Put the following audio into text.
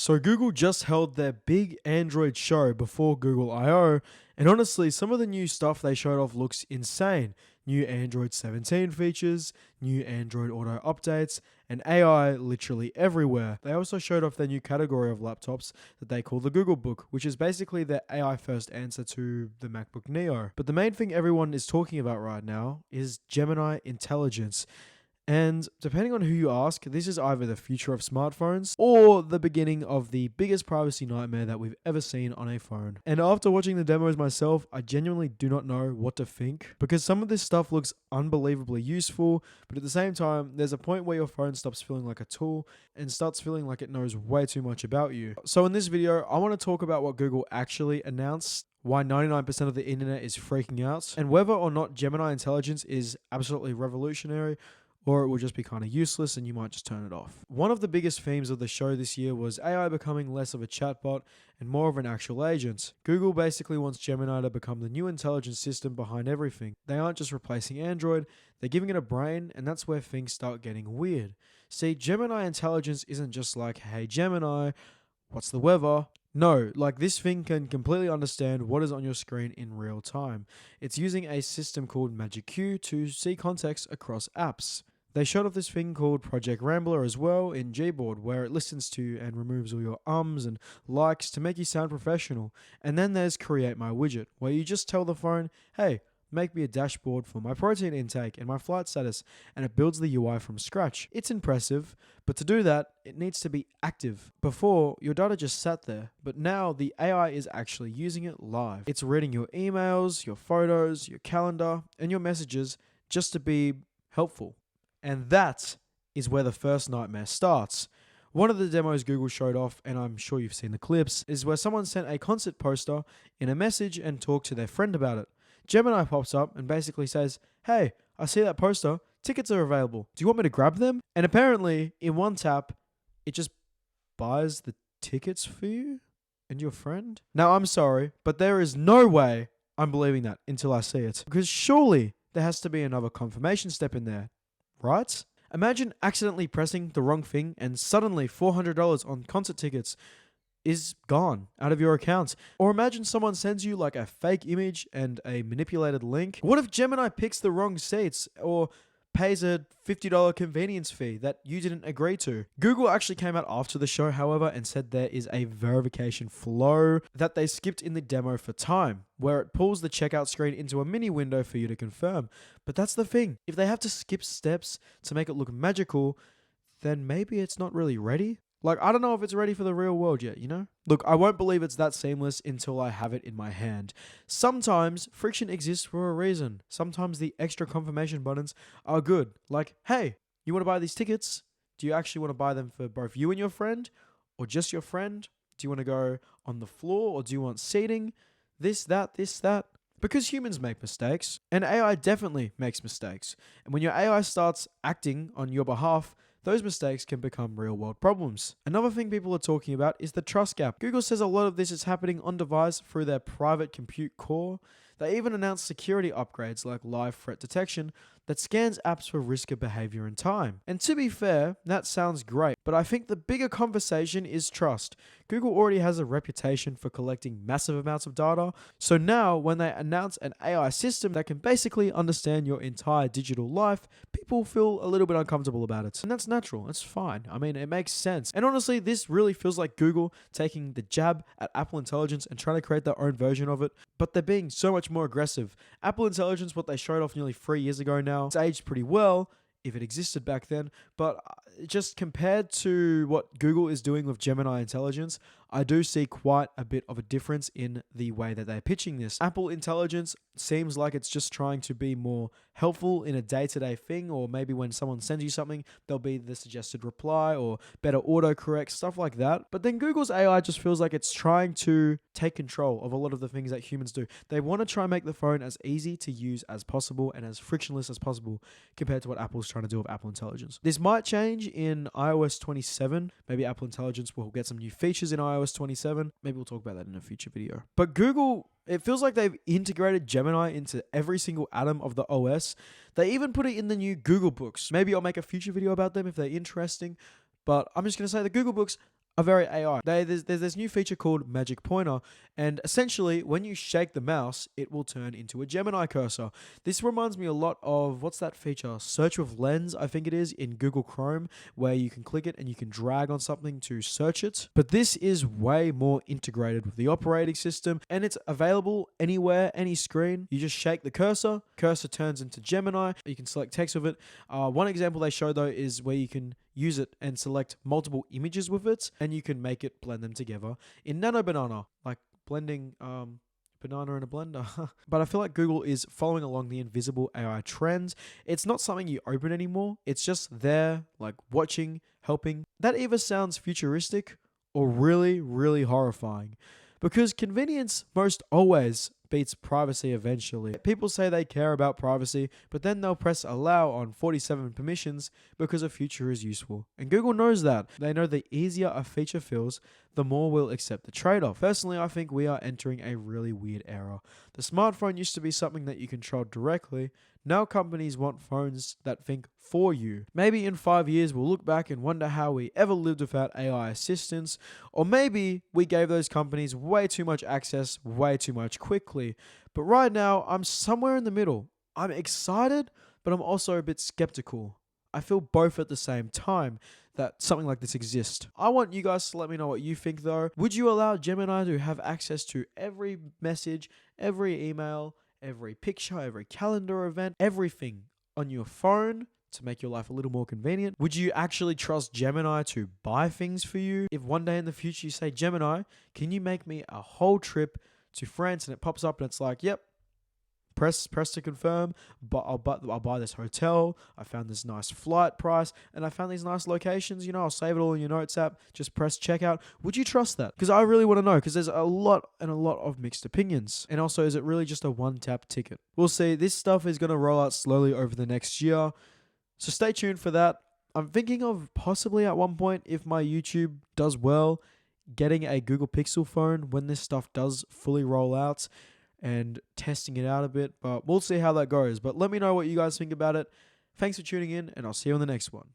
So Google just held their big Android show before Google I/O, and honestly, some of the new stuff they showed off looks insane. New Android 17 features, new Android Auto updates, and AI literally everywhere. They also showed off their new category of laptops that they call the Googlebook, which is basically their AI first answer to the MacBook Neo. But the main thing everyone is talking about right now is Gemini Intelligence. And depending on who you ask, this is either the future of smartphones or the beginning of the biggest privacy nightmare that we've ever seen on a phone. And after watching the demos myself, I genuinely do not know what to think because some of this stuff looks unbelievably useful, but at the same time, there's a point where your phone stops feeling like a tool and starts feeling like it knows way too much about you. So in this video, I want to talk about what Google actually announced, why 99% of the internet is freaking out, and whether or not Gemini Intelligence is absolutely revolutionary or it will just be kind of useless and you might just turn it off. One of the biggest themes of the show this year was AI becoming less of a chatbot and more of an actual agent. Google basically wants Gemini to become the new intelligence system behind everything. They aren't just replacing Android, they're giving it a brain, and that's where things start getting weird. See, Gemini Intelligence isn't just like, hey Gemini, what's the weather? No, like this thing can completely understand what is on your screen in real time. It's using a system called Magic Q to see context across apps. They showed off this thing called Project Rambler as well in Gboard, where it listens to and removes all your ums and likes to make you sound professional. And then there's Create My Widget, where you just tell the phone, hey, make me a dashboard for my protein intake and my flight status, and it builds the UI from scratch. It's impressive, but to do that, it needs to be active. Before, your data just sat there, but now the AI is actually using it live. It's reading your emails, your photos, your calendar, and your messages just to be helpful. And that is where the first nightmare starts. One of the demos Google showed off, and I'm sure you've seen the clips, is where someone sent a concert poster in a message and talked to their friend about it. Gemini pops up and basically says, hey, I see that poster, tickets are available. Do you want me to grab them? And apparently, in one tap, it just buys the tickets for you and your friend. Now, I'm sorry, but there is no way I'm believing that until I see it. Because surely there has to be another confirmation step in there. Right? Imagine accidentally pressing the wrong thing and suddenly $400 on concert tickets is gone out of your account. Or imagine someone sends you like a fake image and a manipulated link. What if Gemini picks the wrong seats or pays a $50 convenience fee that you didn't agree to? Google actually came out after the show, however, and said there is a verification flow that they skipped in the demo for time, where it pulls the checkout screen into a mini window for you to confirm. But that's the thing. If they have to skip steps to make it look magical, then maybe it's not really ready. Like, I don't know if it's ready for the real world yet, you know? Look, I won't believe it's that seamless until I have it in my hand. Sometimes friction exists for a reason. Sometimes the extra confirmation buttons are good. Like, hey, you want to buy these tickets? Do you actually want to buy them for both you and your friend? Or just your friend? Do you want to go on the floor? Or do you want seating? This, that. Because humans make mistakes. And AI definitely makes mistakes. And when your AI starts acting on your behalf, those mistakes can become real-world problems. Another thing people are talking about is the trust gap. Google says a lot of this is happening on device through their private compute core. They even announced security upgrades like live threat detection that scans apps for risk of behavior in time. And to be fair, that sounds great, but I think the bigger conversation is trust. Google already has a reputation for collecting massive amounts of data, so now when they announce an AI system that can basically understand your entire digital life, people feel a little bit uncomfortable about it. And that's natural, it's fine. I mean, it makes sense. And honestly, this really feels like Google taking the jab at Apple Intelligence and trying to create their own version of it, but they're being so much more aggressive. Apple Intelligence, what they showed off nearly 3 years ago now, it's aged pretty well, if it existed back then, but just compared to what Google is doing with Gemini Intelligence, I do see quite a bit of a difference in the way that they're pitching this. Apple Intelligence seems like it's just trying to be more helpful in a day-to-day thing, or maybe when someone sends you something, there'll be the suggested reply or better autocorrect, stuff like that. But then Google's AI just feels like it's trying to take control of a lot of the things that humans do. They want to try and make the phone as easy to use as possible and as frictionless as possible compared to what Apple's trying to do with Apple Intelligence. This might change in iOS 27. Maybe Apple Intelligence will get some new features in iOS 27. Maybe we'll talk about that in a future video. But Google, it feels like they've integrated Gemini into every single atom of the OS. They even put it in the new Google Books. Maybe I'll make a future video about them if they're interesting. But I'm just going to say the Google Books are very AI. There's this new feature called Magic Pointer, and essentially, when you shake the mouse, it will turn into a Gemini cursor. This reminds me a lot of, what's that feature? Search with Lens, I think it is, in Google Chrome, where you can click it and you can drag on something to search it. But this is way more integrated with the operating system, and it's available anywhere, any screen. You just shake the cursor turns into Gemini. You can select text with it. One example they show though is where you can use it and select multiple images with it, and you can make it blend them together in Nano Banana, like blending banana in a blender. But I feel like Google is following along the invisible AI trends. It's not something you open anymore. It's just there, like watching, helping. That either sounds futuristic or really, really horrifying, because convenience most always beats privacy eventually. People say they care about privacy, but then they'll press allow on 47 permissions because a feature is useful. And Google knows that. They know the easier a feature feels, the more we'll accept the trade-off. Personally, I think we are entering a really weird era. The smartphone used to be something that you controlled directly. Now companies want phones that think for you. Maybe in 5 years we'll look back and wonder how we ever lived without AI assistance, or maybe we gave those companies way too much access way too much quickly. But right now, I'm somewhere in the middle. I'm excited, but I'm also a bit skeptical. I feel both at the same time that something like this exists. I want you guys to let me know what you think though. Would you allow Gemini to have access to every message, every email, every picture, every calendar event, everything on your phone to make your life a little more convenient? Would you actually trust Gemini to buy things for you? If one day in the future you say, Gemini, can you make me a whole trip to France, and it pops up and it's like, yep, press to confirm, but I'll buy this hotel, I found this nice flight price, and I found these nice locations, I'll save it all in your notes app, just press checkout. Would you trust that? Because I really want to know, because there's a lot of mixed opinions. And also, is it really just a one-tap ticket? We'll see. This stuff is going to roll out slowly over the next year, so stay tuned for that. I'm thinking of possibly at one point, if my YouTube does well, getting a Google Pixel phone when this stuff does fully roll out, and testing it out a bit, but we'll see how that goes. But let me know what you guys think about it. Thanks for tuning in, and I'll see you on the next one.